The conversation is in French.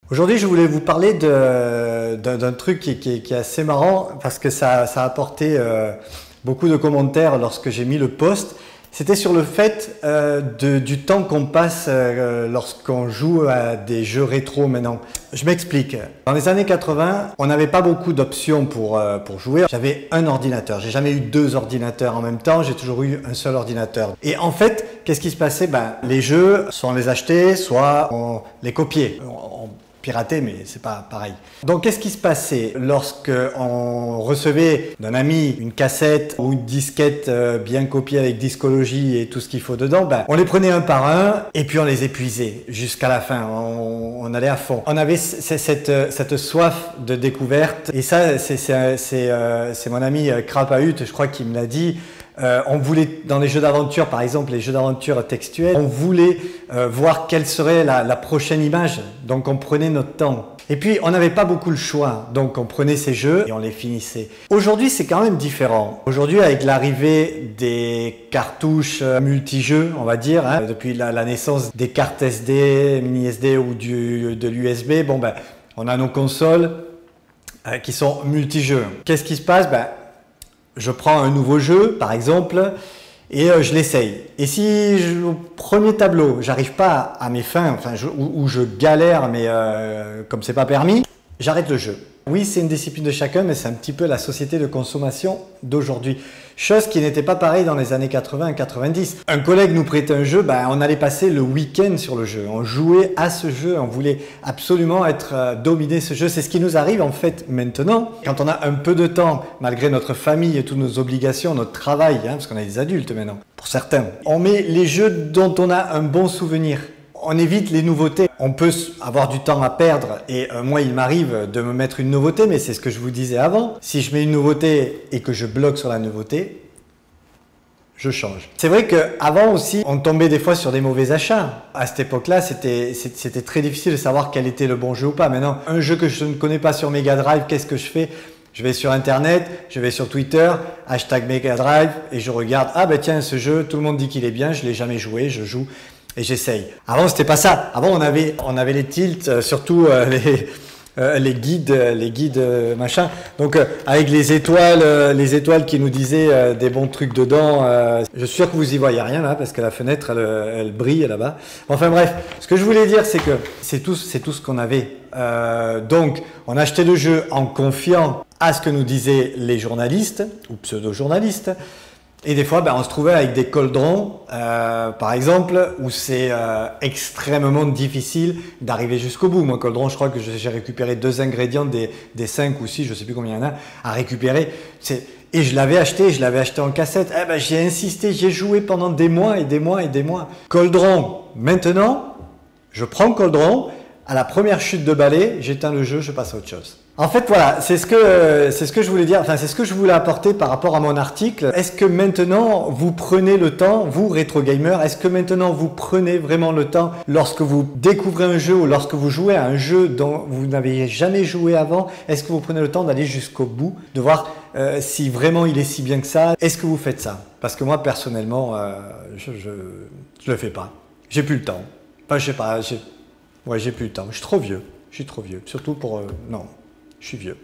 Aujourd'hui, je voulais vous parler d'un truc qui est assez marrant parce que ça a apporté beaucoup de commentaires lorsque j'ai mis le post. C'était sur le fait du temps qu'on passe lorsqu'on joue à des jeux rétro maintenant. Je m'explique. Dans les années 80, on n'avait pas beaucoup d'options pour jouer. J'avais un ordinateur. J'ai jamais eu deux ordinateurs en même temps. J'ai toujours eu un seul ordinateur. Et en fait, qu'est-ce qui se passait? Les jeux, soit on les achetait, soit on les copiait. On piraté, mais c'est pas pareil. Donc qu'est-ce qui se passait lorsque on recevait d'un ami une cassette ou une disquette bien copiée avec discologie et tout ce qu'il faut dedans? On les prenait un par un et puis on les épuisait jusqu'à la fin. On allait à fond. On avait cette soif de découverte et ça c'est mon ami Krapahut, je crois, qui me l'a dit. On voulait, dans les jeux d'aventure, par exemple, les jeux d'aventure textuels, on voulait voir quelle serait la prochaine image. Donc on prenait notre temps. Et puis on n'avait pas beaucoup le choix. Donc on prenait ces jeux et on les finissait. Aujourd'hui, c'est quand même différent. Aujourd'hui, avec l'arrivée des cartouches multijeux, on va dire, depuis la naissance des cartes SD, mini SD ou de l'USB, on a nos consoles qui sont multijeux. Qu'est-ce qui se passe? Je prends un nouveau jeu, par exemple, et je l'essaye. Et si au premier tableau, j'arrive pas à mes fins, ou je galère, mais comme c'est pas permis, j'arrête le jeu. Oui, c'est une discipline de chacun, mais c'est un petit peu la société de consommation d'aujourd'hui. Chose qui n'était pas pareille dans les années 80 et 90. Un collègue nous prêtait un jeu, on allait passer le week-end sur le jeu. On jouait à ce jeu, on voulait absolument dominer ce jeu. C'est ce qui nous arrive en fait maintenant. Quand on a un peu de temps, malgré notre famille et toutes nos obligations, notre travail, parce qu'on est des adultes maintenant, pour certains, on met les jeux dont on a un bon souvenir. On évite les nouveautés. On peut avoir du temps à perdre et moi il m'arrive de me mettre une nouveauté, mais c'est ce que je vous disais avant. Si je mets une nouveauté et que je bloque sur la nouveauté, je change. C'est vrai qu'avant aussi, on tombait des fois sur des mauvais achats. À cette époque-là, c'était très difficile de savoir quel était le bon jeu ou pas. Maintenant, un jeu que je ne connais pas sur Mega Drive, qu'est-ce que je fais? Je vais sur Internet, je vais sur Twitter, hashtag Mega Drive et je regarde. Ah tiens, ce jeu, tout le monde dit qu'il est bien, je ne l'ai jamais joué, je joue. Et j'essaye. Avant, c'était pas ça. Avant, on avait les tilts, surtout les guides machin. Donc, avec les étoiles qui nous disaient des bons trucs dedans. Je suis sûr que vous y voyez rien là, parce que la fenêtre, elle brille là-bas. Enfin bref, ce que je voulais dire, c'est que c'est tout ce qu'on avait. Donc, on achetait le jeu en confiant à ce que nous disaient les journalistes ou pseudo-journalistes. Et des fois, on se trouvait avec des coldrons, par exemple, où c'est extrêmement difficile d'arriver jusqu'au bout. Moi, coldron, je crois que j'ai récupéré 2 ingrédients des 5 ou 6, je ne sais plus combien il y en a, à récupérer. Et je l'avais acheté en cassette. J'ai insisté, j'ai joué pendant des mois et des mois et des mois. Coldron, maintenant, je prends coldron, à la première chute de balai, j'éteins le jeu, je passe à autre chose. En fait, voilà, c'est ce que je voulais dire, c'est ce que je voulais apporter par rapport à mon article. Est-ce que maintenant, vous prenez le temps, vous, rétro gamer, est-ce que maintenant, vous prenez vraiment le temps, lorsque vous découvrez un jeu ou lorsque vous jouez à un jeu dont vous n'avez jamais joué avant, est-ce que vous prenez le temps d'aller jusqu'au bout, de voir si vraiment il est si bien que ça? Est-ce que vous faites ça? Parce que moi, personnellement, je le fais pas. J'ai plus le temps. Enfin, je sais pas, j'ai plus le temps. Je suis trop vieux. Surtout pour... non. Je suis vieux.